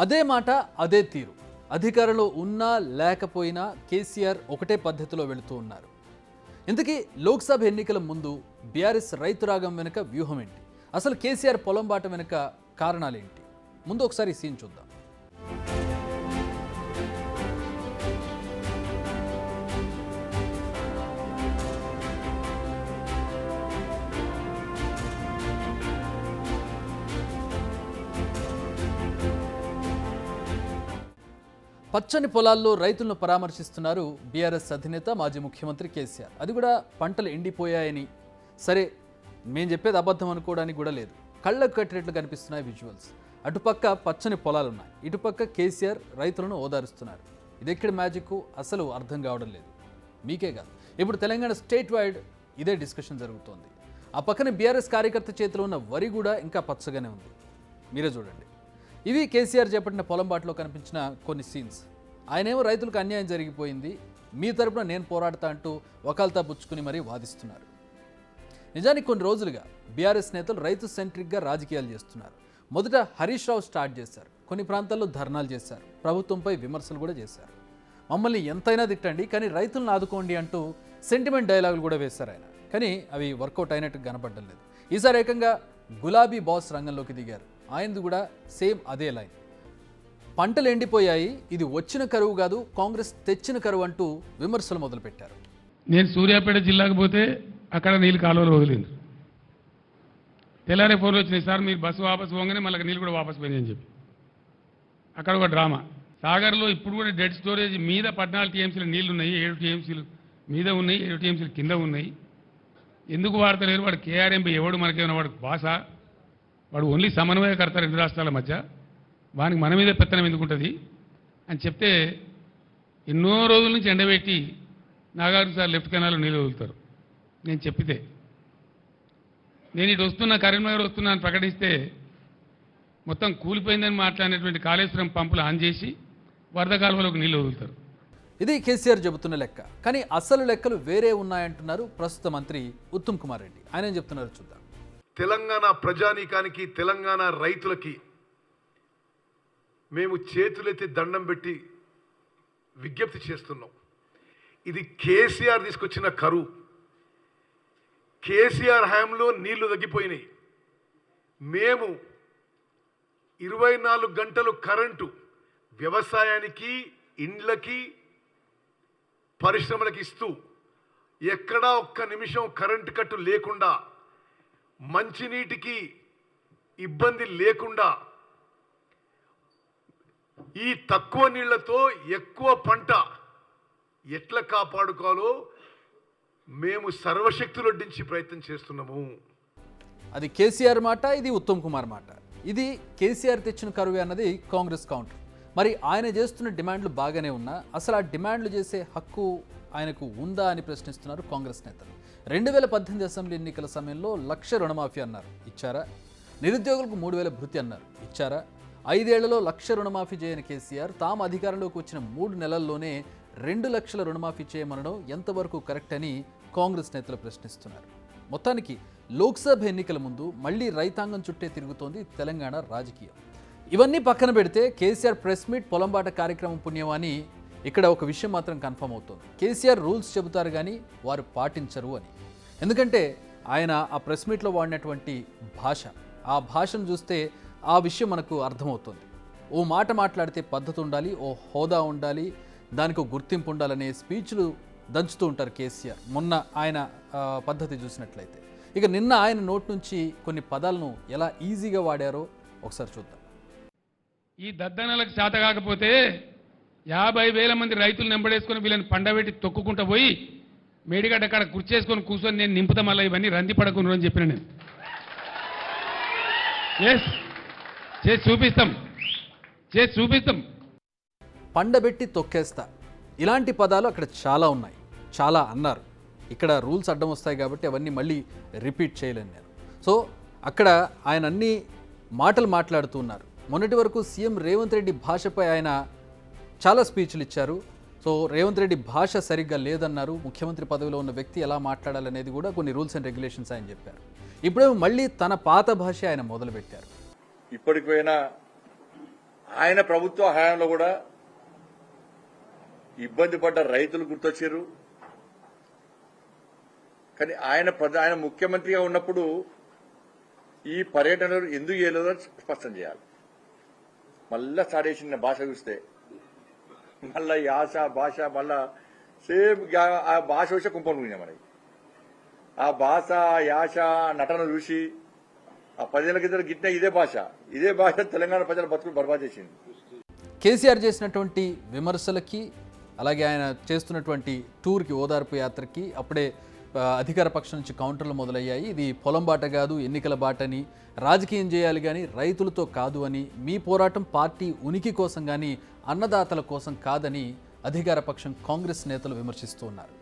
అదే మాట అదే తీరు. అధికారంలో ఉన్నా లేకపోయినా కేసీఆర్ ఒకటే పద్ధతిలో వెళుతూ ఉన్నారు. ఇంతకీ లోక్సభ ఎన్నికల ముందు బీఆర్ఎస్ రైతు రాగం వెనుక వ్యూహం ఏంటి? అసలు కేసీఆర్ పొలం బాట వెనుక కారణాలేంటి? ముందు ఒకసారి ఈ సీన్ చూద్దాం. పచ్చని పొలాల్లో రైతులను పరామర్శిస్తున్నారు బీఆర్ఎస్ అధినేత మాజీ ముఖ్యమంత్రి కేసీఆర్. అది కూడా పంటలు ఎండిపోయాయని, సరే మేము చెప్పేది అబద్ధం అనుకోవడానికి కూడా లేదు, కళ్ళకు కట్టినట్లు కనిపిస్తున్నాయి విజువల్స్. అటుపక్క పచ్చని పొలాలు ఉన్నాయి, ఇటుపక్క కేసీఆర్ రైతులను ఓదారుస్తున్నారు. ఇది ఎక్కడ మ్యాజిక్ అసలు అర్థం కావడం లేదు. మీకే కాదు, ఇప్పుడు తెలంగాణ స్టేట్ వైడ్ ఇదే డిస్కషన్ జరుగుతోంది. ఆ పక్కన బీఆర్ఎస్ కార్యకర్త చేతిలో ఉన్న వరి కూడా ఇంకా పచ్చగానే ఉంది. మీరే చూడండి. ఇవి కేసీఆర్ చేపట్టిన పొలం బాటలో కనిపించిన కొన్ని సీన్స్. ఆయనేమో రైతులకు అన్యాయం జరిగిపోయింది, మీ తరపున నేను పోరాడతా అంటూ వకాల్తా పుచ్చుకుని మరీ వాదిస్తున్నారు. నిజానికి కొన్ని రోజులుగా బీఆర్ఎస్ నేతలు రైతు సెంట్రిక్గా రాజకీయాలు చేస్తున్నారు. మొదట హరీష్ రావు స్టార్ట్ చేశారు, కొన్ని ప్రాంతాల్లో ధర్నాలు చేశారు, ప్రభుత్వంపై విమర్శలు కూడా చేశారు. మమ్మల్ని ఎంతైనా తిట్టండి కానీ రైతులను ఆదుకోండి అంటూ సెంటిమెంట్ డైలాగులు కూడా వేశారు ఆయన. కానీ అవి వర్కౌట్ అయినట్టు కనపడడం లేదు. ఈసారి ఏకంగా గులాబీ బాస్ రంగంలోకి దిగారు. ఆయనది కూడా సేమ్ అదే లైన్. పంటలు ఎండిపోయాయి, ఇది వచ్చిన కరువు కాదు, కాంగ్రెస్ తెచ్చిన కరువు అంటూ విమర్శలు మొదలుపెట్టారు. నేను సూర్యాపేట జిల్లాకు పోతే అక్కడ నీళ్ళు కాలువలు వదిలింది. తెల్లారే ఫోన్లు వచ్చినాయి, సార్ మీరు బస్సు వాపసు పోగానే మళ్ళీ నీళ్ళు కూడా వాపసు పోయినాయి అని చెప్పి. అక్కడ ఒక డ్రామా. సాగర్లో ఇప్పుడు కూడా డెడ్ స్టోరేజ్ మీద 14 టీఎంసీలు నీళ్లు ఉన్నాయి, 7 టీఎంసీలు మీద ఉన్నాయి, 7 టీఎంసీలు కింద ఉన్నాయి. ఎందుకు వాడతలేరు? వాడు కేఆర్ఎంపీ ఎవడు మనకేమైనా వాడు భాష, వాడు ఓన్లీ సమన్వయకర్త 2 రాష్ట్రాల మధ్య, వానికి మన మీద పెత్తనం ఎందుకుంటుంది అని చెప్తే ఎన్నో రోజుల నుంచి ఎండబెట్టి నాగార్జున సార్ లెఫ్ట్ కెనాల్లో నీళ్ళు వదులుతారు. నేను చెప్పితే నేను ఇటు వస్తున్నా, కరీంనగర్ వస్తున్నా అని ప్రకటిస్తే మొత్తం కూలిపోయిందని మాట్లాడినటువంటి కాళేశ్వరం పంపులు ఆన్ చేసి వరద కాలువలోకి నీళ్ళు వదులుతారు. ఇది కేసీఆర్ చెబుతున్న లెక్క. కానీ అసలు లెక్కలు వేరే ఉన్నాయంటున్నారు ప్రస్తుత మంత్రి ఉత్తమ్ కుమార్ రెడ్డి. ఆయన ఏం చెప్తున్నారు చూద్దాం. తెలంగాణ ప్రజానీకానికి, తెలంగాణ రైతులకి మేము చేతులెత్తి దండం పెట్టి విజ్ఞప్తి చేస్తున్నాం. ఇది కేసీఆర్ తీసుకొచ్చిన కరువు. కేసీఆర్ హయాంలో నీళ్లు తగ్గిపోయినాయి. మేము 24 గంటలు కరెంటు వ్యవసాయానికి, ఇండ్లకి, పరిశ్రమలకు ఇస్తూ ఎక్కడా ఒక్క నిమిషం కరెంటు కట్టు లేకుండా, మంచినీటికి ఇబ్బంది లేకుండా, ఈ తక్కువ నీళ్లతో ఎక్కువ పంట ఎట్లా కాపాడుకోవాలో మేము సర్వశక్తులొడ్డించి ప్రయత్నం చేస్తున్నాము. అది కేసీఆర్ మాట, ఇది ఉత్తమ్ కుమార్ మాట. ఇది కేసీఆర్ తెచ్చిన కరువే అన్నది కాంగ్రెస్ కౌంటర్. మరి ఆయన చేస్తున్న డిమాండ్లు బాగానే ఉన్నా అసలు ఆ డిమాండ్లు చేసే హక్కు ఆయనకు ఉందా అని ప్రశ్నిస్తున్నారు కాంగ్రెస్ నేతలు. 2018 అసెంబ్లీ ఎన్నికల సమయంలో 1,00,000 రుణమాఫీ అన్నారు, ఇచ్చారా? నిరుద్యోగులకు 3,000 భృతి అన్నారు, ఇచ్చారా? 5 ఏళ్లలో 1,00,000 రుణమాఫీ చేయని కేసీఆర్ తాము అధికారంలోకి వచ్చిన 3 నెలల్లోనే 2 లక్షల రుణమాఫీ చేయమనడం ఎంతవరకు కరెక్ట్ అని కాంగ్రెస్ నేతలు ప్రశ్నిస్తున్నారు. మొత్తానికి లోక్సభ ఎన్నికల ముందు మళ్లీ రైతాంగం చుట్టే తిరుగుతోంది తెలంగాణ రాజకీయం. ఇవన్నీ పక్కన పెడితే కేసీఆర్ ప్రెస్ మీట్ పొలంబాట కార్యక్రమం పుణ్యమని ఇక్కడ ఒక విషయం మాత్రం కన్ఫర్మ్ అవుతోంది. కేసీఆర్ రూల్స్ చెబుతారు కానీ వారు పాటించరు అని. ఎందుకంటే ఆయన ఆ ప్రెస్ మీట్లో వాడినటువంటి భాష, ఆ భాషను చూస్తే ఆ విషయం మనకు అర్థమవుతుంది. ఓ మాట మాట్లాడితే పద్ధతి ఉండాలి, ఓ హోదా ఉండాలి, దానికి ఒక గుర్తింపు ఉండాలనే స్పీచ్లు దంచుతూ ఉంటారు కేసీఆర్. మొన్న ఆయన పద్ధతి చూసినట్లయితే, ఇక నిన్న ఆయన నోటి నుంచి కొన్ని పదాలను ఎలా ఈజీగా వాడారో ఒకసారి చూద్దాం. ఈ దద్దనలకు చేత కాకపోతే 50,000 మంది రైతులు నెంబడేసుకొని వీళ్ళని పండబెట్టి తొక్కుకుంటూ పోయి మేడిగడ్డ అక్కడ కుర్చేసుకొని కూర్చొని నేను నింపుతా, మళ్ళీ ఇవన్నీ రంది పడకుండా అని చెప్పిన నేను. చేసి చూపిస్తాం. పండబెట్టి తొక్కేస్తా, ఇలాంటి పదాలు అక్కడ చాలా ఉన్నాయి, చాలా అన్నారు. ఇక్కడ రూల్స్ అడ్డం వస్తాయి కాబట్టి అవన్నీ మళ్ళీ రిపీట్ చేయలేను నేను. సో అక్కడ ఆయన అన్ని మాటలు మాట్లాడుతూ ఉన్నారు. మొన్నటి వరకు సీఎం రేవంత్ రెడ్డి భాషపై ఆయన చాలా స్పీచ్లు ఇచ్చారు. సో రేవంత్ రెడ్డి భాష సరిగ్గా లేదన్నారు. ముఖ్యమంత్రి పదవిలో ఉన్న వ్యక్తి ఎలా మాట్లాడాలనేది కూడా కొన్ని రూల్స్ అండ్ రెగ్యులేషన్స్ ఆయన చెప్పారు. ఇప్పుడేమో మళ్ళీ తన పాత భాష ఆయన మొదలుపెట్టారు. ఇప్పటికైనా ఆయన ప్రభుత్వ హయాంలో కూడా ఇబ్బంది పడ్డ రైతులు గుర్తొచ్చారు. కానీ ఆయన ముఖ్యమంత్రిగా ఉన్నప్పుడు ఈ పర్యటనలు ఎందుకు చేయలేదో స్పష్టం చేయాలి. మళ్ళా స్టార్ట్ చేసిన భాష చూస్తే మళ్ళా యాస భాష మళ్ళా సేమ్ ఆ భాష వచ్చే కుంపలు పోయినా మనకి. ఆ భాష యాస నటన చూసి ఆ 10 ఏళ్ల కింద గిట్టిన ఇదే భాష తెలంగాణ ప్రజల బతుకులు బర్బాద్ చేసింది. కేసీఆర్ చేసినటువంటి విమర్శలకి అలాగే ఆయన చేస్తున్నటువంటి టూర్కి, ఓదార్పు యాత్రకి అప్పుడే అధికార పక్షం నుంచి కౌంటర్లు మొదలయ్యాయి. ఇది పొలం బాట కాదు, ఎన్నికల బాటని, రాజకీయం చేయాలి కానీ రైతులతో కాదు అని, మీ పోరాటం పార్టీ ఉనికి కోసం కానీ అన్నదాతల కోసం కాదని అధికార పక్షం కాంగ్రెస్ నేతలు విమర్శిస్తూ ఉన్నారు.